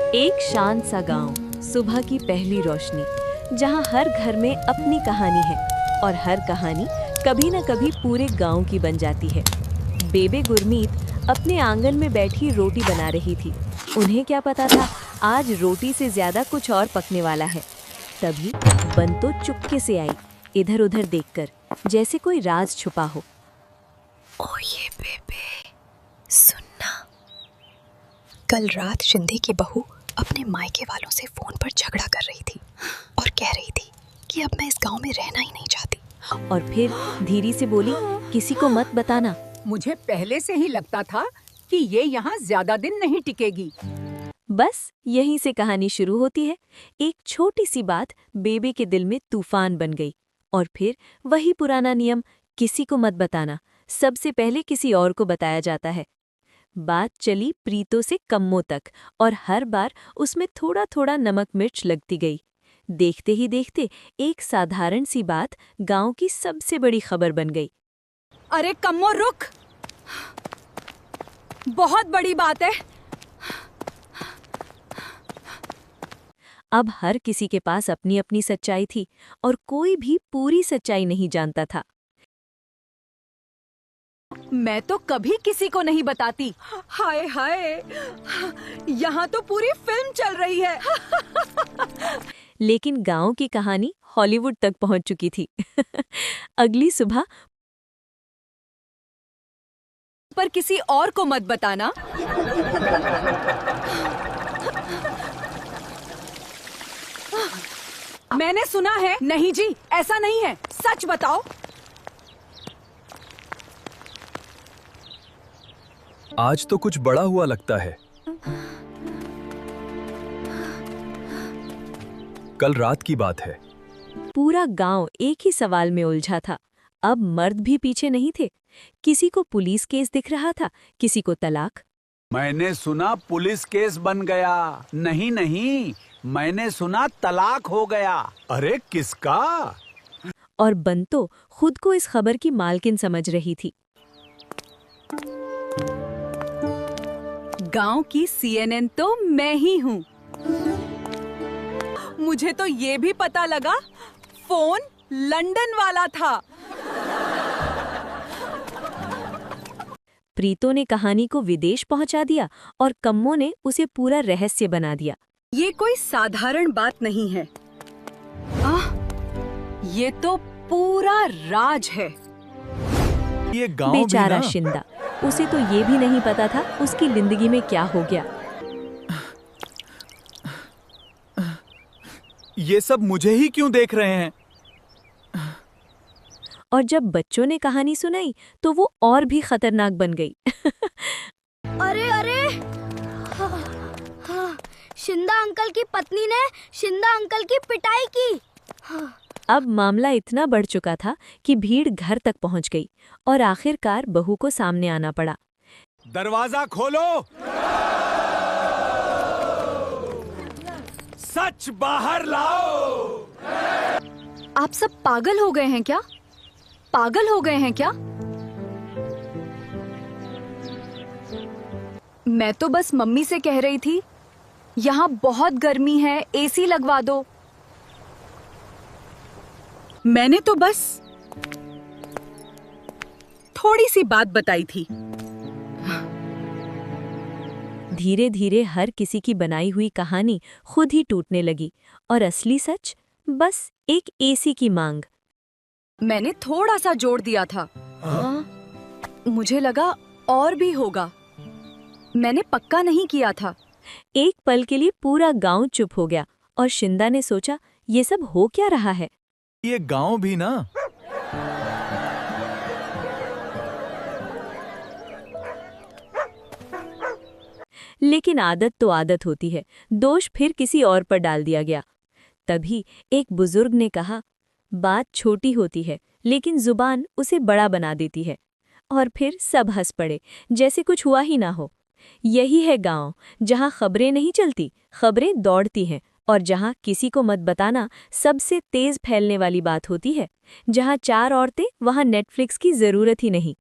एक शांत सा गांव, सुबह की पहली रोशनी, जहां हर घर में अपनी कहानी है और हर कहानी कभी न कभी पूरे गांव की बन जाती है। बेबे गुरमीत अपने आंगन में बैठी रोटी बना रही थी। उन्हें क्या पता था, आज रोटी से ज्यादा कुछ और पकने वाला है। तभी बंतो चुपके से आई, इधर-उधर देखकर, जैसे कोई राज छुपा हो। ओ ये बेबे, सुनना। कल रात शिंदे की बहू अपने मायके वालों से फोन पर झगड़ा कर रही थी और कह रही थी कि अब मैं इस गांव में रहना ही नहीं चाहती। और फिर धीरे से बोली, किसी को मत बताना। मुझे पहले से ही लगता था कि ये यहाँ ज्यादा दिन नहीं टिकेगी। बस यहीं से कहानी शुरू होती है। एक छोटी सी बात बेबे के दिल में तूफान बन गई। और फिर वही पुराना नियम, किसी को मत बताना, सबसे पहले किसी और को बताया जाता है। बात चली प्रीतों से कम्मों तक, और हर बार उसमें थोड़ा थोड़ा नमक मिर्च लगती गई। देखते ही देखते एक साधारण सी बात गांव की सबसे बड़ी खबर बन गई। अरे कम्मो रुक, बहुत बड़ी बात है। अब हर किसी के पास अपनी अपनी सच्चाई थी और कोई भी पूरी सच्चाई नहीं जानता था। मैं तो कभी किसी को नहीं बताती। हाय हाय, यहाँ तो पूरी फिल्म चल रही है। लेकिन गांव की कहानी हॉलीवुड तक पहुंच चुकी थी। अगली सुबह, पर किसी और को मत बताना। मैंने सुना है। नहीं जी, ऐसा नहीं है, सच बताओ। आज तो कुछ बड़ा हुआ लगता है। कल रात की बात है। पूरा गांव एक ही सवाल में उलझा था। अब मर्द भी पीछे नहीं थे। किसी को पुलिस केस दिख रहा था, किसी को तलाक। मैंने सुना पुलिस केस बन गया। नहीं नहीं, मैंने सुना तलाक हो गया। अरे किसका? और बंतो खुद को इस खबर की मालकिन समझ रही थी। गांव की CNN तो मैं ही हूँ। मुझे तो ये भी पता लगा, फोन लंदन वाला था। प्रीतों ने कहानी को विदेश पहुंचा दिया और कम्मों ने उसे पूरा रहस्य बना दिया। ये कोई साधारण बात नहीं है। ये तो पूरा राज है। ये गांव भी बेचारा ना। शिंदा, उसे तो ये भी नहीं पता था उसकी जिंदगी में क्या हो गया। ये सब मुझे ही क्यों देख रहे हैं? और जब बच्चों ने कहानी सुनाई तो वो और भी खतरनाक बन गई। अरे अरे, शिंदा अंकल की पत्नी ने शिंदा अंकल की पिटाई की। अब मामला इतना बढ़ चुका था कि भीड़ घर तक पहुंच गई और आखिरकार बहू को सामने आना पड़ा। दरवाजा खोलो, सच बाहर लाओ। आप सब पागल हो गए हैं क्या? पागल हो गए हैं क्या? मैं तो बस मम्मी से कह रही थी, यहाँ बहुत गर्मी है, AC लगवा दो। मैंने तो बस थोड़ी सी बात बताई थी। धीरे धीरे हर किसी की बनाई हुई कहानी खुद ही टूटने लगी और असली सच बस एक AC की मांग। मैंने थोड़ा सा जोड़ दिया था। मुझे लगा और भी होगा। मैंने पक्का नहीं किया था। एक पल के लिए पूरा गांव चुप हो गया और शिंदा ने सोचा, ये सब हो क्या रहा है। ये गांव भी ना। लेकिन आदत तो आदत होती है, दोष फिर किसी और पर डाल दिया गया। तभी एक बुजुर्ग ने कहा, बात छोटी होती है लेकिन जुबान उसे बड़ा बना देती है। और फिर सब हंस पड़े, जैसे कुछ हुआ ही ना हो। यही है गांव, जहां खबरें नहीं चलती, खबरें दौड़ती हैं, और जहां किसी को मत बताना सबसे तेज फैलने वाली बात होती है। जहां 4 औरतें, वहां नेटफ्लिक्स की जरूरत ही नहीं।